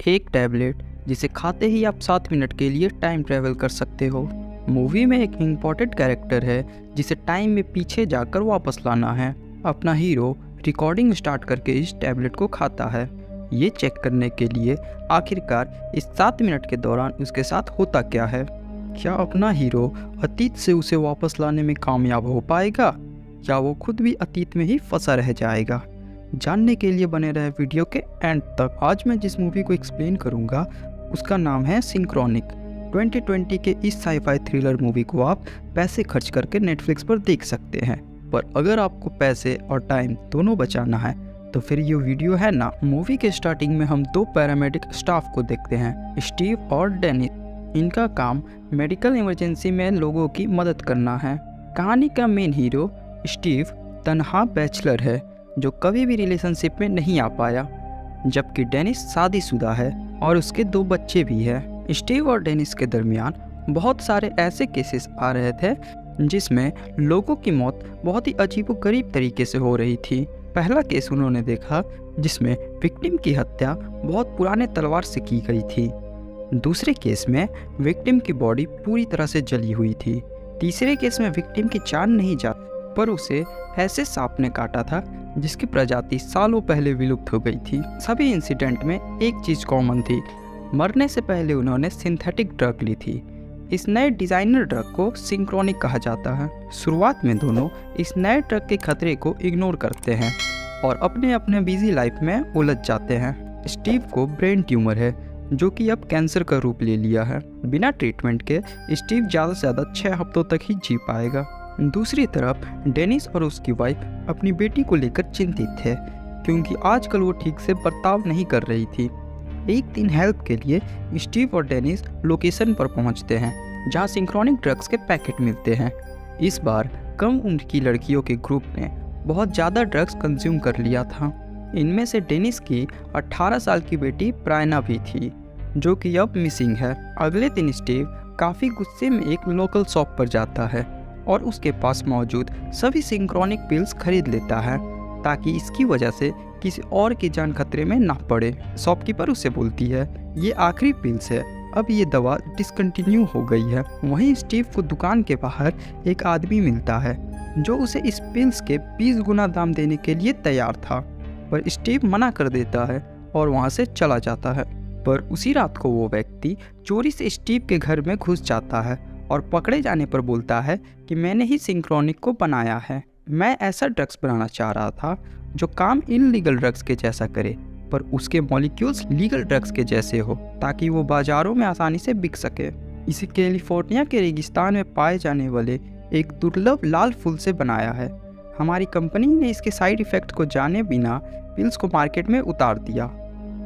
एक टैबलेट जिसे खाते ही आप 7 मिनट के लिए टाइम ट्रैवल कर सकते हो। मूवी में एक इम्पॉर्टेंट कैरेक्टर है जिसे टाइम में पीछे जाकर वापस लाना है। अपना हीरो रिकॉर्डिंग स्टार्ट करके इस टैबलेट को खाता है, ये चेक करने के लिए आखिरकार इस 7 मिनट के दौरान उसके साथ होता क्या है। क्या अपना हीरो अतीत से उसे वापस लाने में कामयाब हो पाएगा या वो खुद भी अतीत में ही फंसा रह जाएगा। जानने के लिए बने रहे वीडियो के एंड तक। आज मैं जिस मूवी को एक्सप्लेन करूंगा उसका नाम है सिंक्रोनिक। 2020 के इस साई-फाई थ्रिलर मूवी को आप पैसे खर्च करके नेटफ्लिक्स पर देख सकते हैं, पर अगर आपको पैसे और टाइम दोनों बचाना है तो फिर ये वीडियो है ना। मूवी के स्टार्टिंग में हम 2 पैरामेडिक स्टाफ को देखते हैं, स्टीव और डेनिस। इनका काम मेडिकल इमरजेंसी में लोगों की मदद करना है। कहानी का मेन हीरो स्टीव तन्हा बैचलर है जो कभी भी रिलेशनशिप में नहीं आ पाया, जबकि डेनिस शादीशुदा है और उसके 2 बच्चे भी हैं। स्टीव और डेनिस के दरमियान बहुत सारे ऐसे केसेस आ रहे थे जिसमें लोगों की मौत बहुत ही अजीबोगरीब तरीके से हो रही थी। पहला केस उन्होंने देखा जिसमें विक्टिम की हत्या बहुत पुराने तलवार से की गई थी। दूसरे केस में विक्टिम की बॉडी पूरी तरह से जली हुई थी। तीसरे केस में विक्टिम की जान नहीं जा पर उसे ऐसे सांप ने काटा था जिसकी प्रजाति सालों पहले विलुप्त हो गई थी। सभी इंसिडेंट में एक चीज़ कॉमन थी, मरने से पहले उन्होंने सिंथेटिक ड्रग ली थी। इस नए डिज़ाइनर ड्रग को सिंक्रोनिक कहा जाता है। शुरुआत में दोनों इस नए ड्रग के खतरे को इग्नोर करते हैं और अपने अपने बिजी लाइफ में उलझ जाते हैं। स्टीव को ब्रेन ट्यूमर है जो कि अब कैंसर का रूप ले लिया है। बिना ट्रीटमेंट के स्टीव ज़्यादा से ज़्यादा 6 हफ्तों तक ही जी पाएगा। दूसरी तरफ डेनिस और उसकी वाइफ अपनी बेटी को लेकर चिंतित थे क्योंकि आजकल वो ठीक से बर्ताव नहीं कर रही थी। एक दिन हेल्प के लिए स्टीव और डेनिस लोकेशन पर पहुंचते हैं जहां सिंक्रोनिक ड्रग्स के पैकेट मिलते हैं। इस बार कम उम्र की लड़कियों के ग्रुप ने बहुत ज़्यादा ड्रग्स कंज्यूम कर लिया था। इनमें से डेनिस की 18 साल की बेटी प्रायना भी थी जो कि अब मिसिंग है। अगले दिन स्टीव काफ़ी गुस्से में एक लोकल शॉप पर जाता है और उसके पास मौजूद सभी सिंक्रोनिक पिल्स खरीद लेता है ताकि इसकी वजह से किसी और की जान खतरे में ना पड़े। शॉपकीपर उसे बोलती है ये आखिरी पिल्स है, अब ये दवा डिसकंटिन्यू हो गई है। वहीं स्टीव को दुकान के बाहर एक आदमी मिलता है जो उसे इस पिल्स के 20 गुना दाम देने के लिए तैयार था, पर स्टीव मना कर देता है और वहाँ से चला जाता है। पर उसी रात को वो व्यक्ति चोरी से स्टीव के घर में घुस जाता है और पकड़े जाने पर बोलता है कि मैंने ही सिंक्रोनिक को बनाया है। मैं ऐसा ड्रग्स बनाना चाह रहा था जो काम इनलीगल ड्रग्स के जैसा करे पर उसके मॉलिक्यूल्स लीगल ड्रग्स के जैसे हो ताकि वो बाजारों में आसानी से बिक सके। इसे कैलिफोर्निया के रेगिस्तान में पाए जाने वाले एक दुर्लभ लाल फूल से बनाया है। हमारी कंपनी ने इसके साइड इफ़ेक्ट को जाने बिना पिल्स को मार्केट में उतार दिया,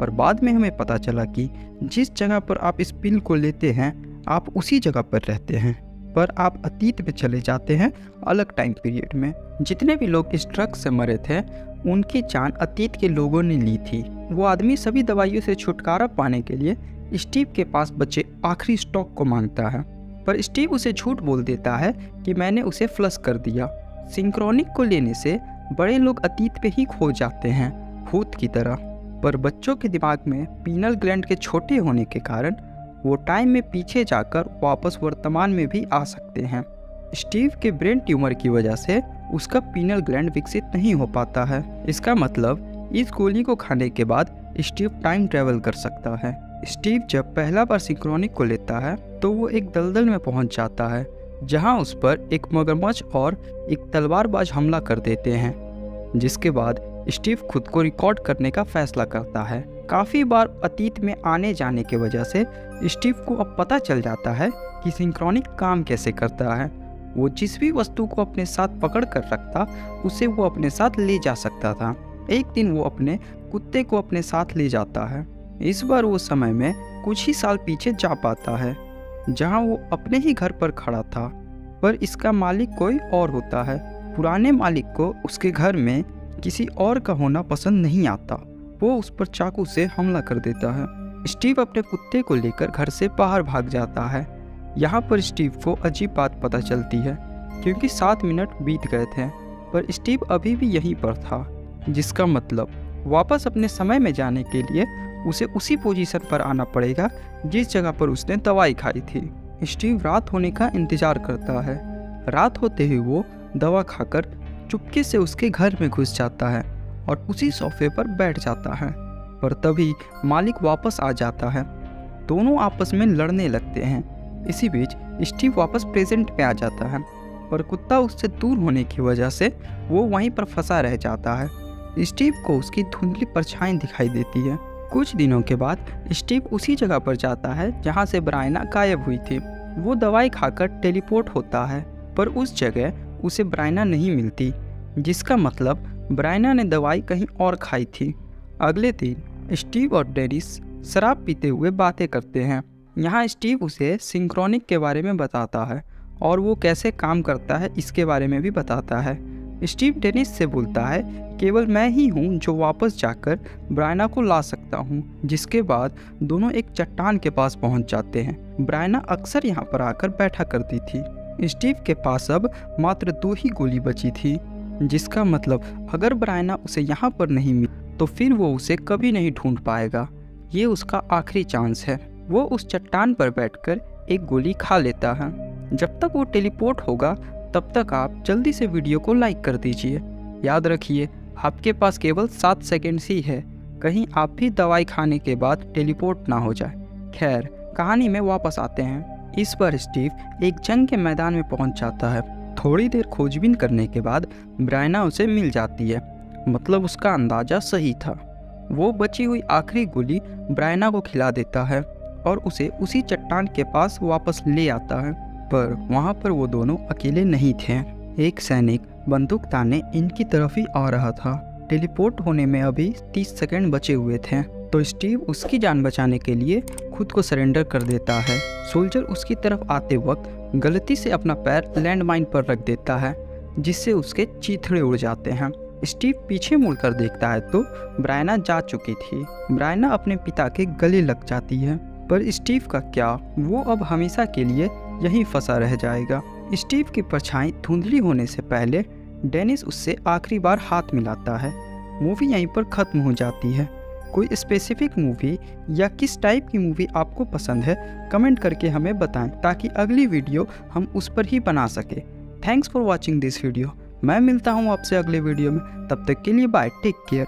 पर बाद में हमें पता चला कि जिस जगह पर आप इस पिल को लेते हैं आप उसी जगह पर रहते हैं, पर आप अतीत में चले जाते हैं अलग टाइम पीरियड में। जितने भी लोग इस ड्रग से मरे थे उनकी जान अतीत के लोगों ने ली थी। वो आदमी सभी दवाइयों से छुटकारा पाने के लिए स्टीव के पास बचे आखिरी स्टॉक को मांगता है, पर स्टीव उसे झूठ बोल देता है कि मैंने उसे फ्लश कर दिया। सिंक्रोनिक को लेने से बड़े लोग अतीत पे ही खो जाते हैं भूत की तरह, पर बच्चों के दिमाग में पीनल ग्लैंड के छोटे होने के कारण वो टाइम में पीछे जाकर वापस वर्तमान में भी आ सकते हैं। स्टीव के ब्रेन ट्यूमर की वजह से उसका पीनल ग्लैंड विकसित नहीं हो पाता है। इसका मतलब इस गोली को खाने के बाद स्टीव टाइम ट्रैवल कर सकता है। स्टीव जब पहला बार सिंक्रोनिक को लेता है तो वो एक दलदल में पहुंच जाता है जहां उस पर एक मगरमच्छ और एक तलवारबाज हमला कर देते हैं, जिसके बाद स्टीव खुद को रिकॉर्ड करने का फैसला करता है। काफ़ी बार अतीत में आने जाने की वजह से स्टीव को अब पता चल जाता है कि सिंक्रोनिक काम कैसे करता है। वो जिस भी वस्तु को अपने साथ पकड़ कर रखता उसे वो अपने साथ ले जा सकता था। एक दिन वो अपने कुत्ते को अपने साथ ले जाता है। इस बार वो समय में कुछ ही साल पीछे जा पाता है जहाँ वो अपने ही घर पर खड़ा था, पर इसका मालिक कोई और होता है। पुराने मालिक को उसके घर में किसी और का होना पसंद नहीं आता। वो उस पर चाकू से हमला कर देता है। स्टीव अपने कुत्ते को लेकर घर से बाहर भाग जाता है। यहाँ पर स्टीव को अजीब बात पता चलती है क्योंकि 7 मिनट बीत गए थे पर स्टीव अभी भी यहीं पर था, जिसका मतलब वापस अपने समय में जाने के लिए उसे उसी पोजीशन पर आना पड़ेगा जिस जगह पर उसने दवाई खाई थी। स्टीव रात होने का इंतज़ार करता है। रात होते ही वो दवा खाकर चुपके से उसके घर में घुस जाता है और उसी सोफे पर बैठ जाता है। पर तभी मालिक वापस आ जाता है। दोनों आपस में लड़ने लगते हैं। इसी बीच स्टीव वापस प्रेजेंट में आ जाता है, पर कुत्ता उससे दूर होने की वजह से वो वहीं पर फंसा रह जाता है। स्टीव को उसकी धुंधली परछाई दिखाई देती है। कुछ दिनों के बाद स्टीव उसी जगह पर जाता है जहां से ब्रायना गायब हुई थी। वो दवाई खाकर टेलीपोर्ट होता है, पर उस जगह उसे ब्रायना नहीं मिलती, जिसका मतलब ब्रायना ने दवाई कहीं और खाई थी। अगले दिन स्टीव और डेनिस शराब पीते हुए बातें करते हैं। यहाँ स्टीव उसे सिंक्रोनिक के बारे में बताता है और वो कैसे काम करता है इसके बारे में भी बताता है। स्टीव डेनिस से बोलता है केवल मैं ही हूँ जो वापस जाकर ब्रायना को ला सकता हूँ, जिसके बाद दोनों एक चट्टान के पास पहुँच जाते हैं। ब्रायना अक्सर यहाँ पर आकर बैठा करती थी। स्टीव के पास अब मात्र 2 ही गोली बची थी, जिसका मतलब अगर ब्रायना उसे यहाँ पर नहीं मिली तो फिर वो उसे कभी नहीं ढूंढ पाएगा। ये उसका आखिरी चांस है। वो उस चट्टान पर बैठकर एक गोली खा लेता है। जब तक वो टेलीपोर्ट होगा तब तक आप जल्दी से वीडियो को लाइक कर दीजिए। याद रखिए आपके पास केवल 7 सेकेंड्स ही है, कहीं आप भी दवाई खाने के बाद टेलीपोर्ट ना हो जाए। खैर, कहानी में वापस आते हैं। इस बार स्टीव एक जंग के मैदान में पहुंच जाता है। थोड़ी देर खोजबीन करने के बाद ब्रायना उसे मिल जाती है, मतलब उसका अंदाज़ा सही था। वो बची हुई आखिरी गोली ब्रायना को खिला देता है और उसे उसी चट्टान के पास वापस ले आता है, पर वहाँ पर वो दोनों अकेले नहीं थे। एक सैनिक बंदूक ताने इनकी तरफ ही आ रहा था। टेलीपोर्ट होने में अभी 30 सेकंड बचे हुए थे, तो स्टीव उसकी जान बचाने के लिए खुद को सरेंडर कर देता है। सोल्जर उसकी तरफ आते वक्त गलती से अपना पैर लैंडमाइन पर रख देता है, जिससे उसके चीथड़े उड़ जाते हैं। स्टीव पीछे मुड़कर देखता है तो ब्रायना जा चुकी थी। ब्रायना अपने पिता के गले लग जाती है, पर स्टीव का क्या, वो अब हमेशा के लिए यहीं फंसा रह जाएगा। स्टीव की परछाई धुंधली होने से पहले डेनिस उससे आखिरी बार हाथ मिलाता है। मूवी यहीं पर ख़त्म हो जाती है। कोई स्पेसिफिक मूवी या किस टाइप की मूवी आपको पसंद है कमेंट करके हमें बताएं, ताकि अगली वीडियो हम उस पर ही बना सके। Thanks for watching this video. मैं मिलता हूँ आपसे अगले वीडियो में, तब तक के लिए बाय, टेक केयर।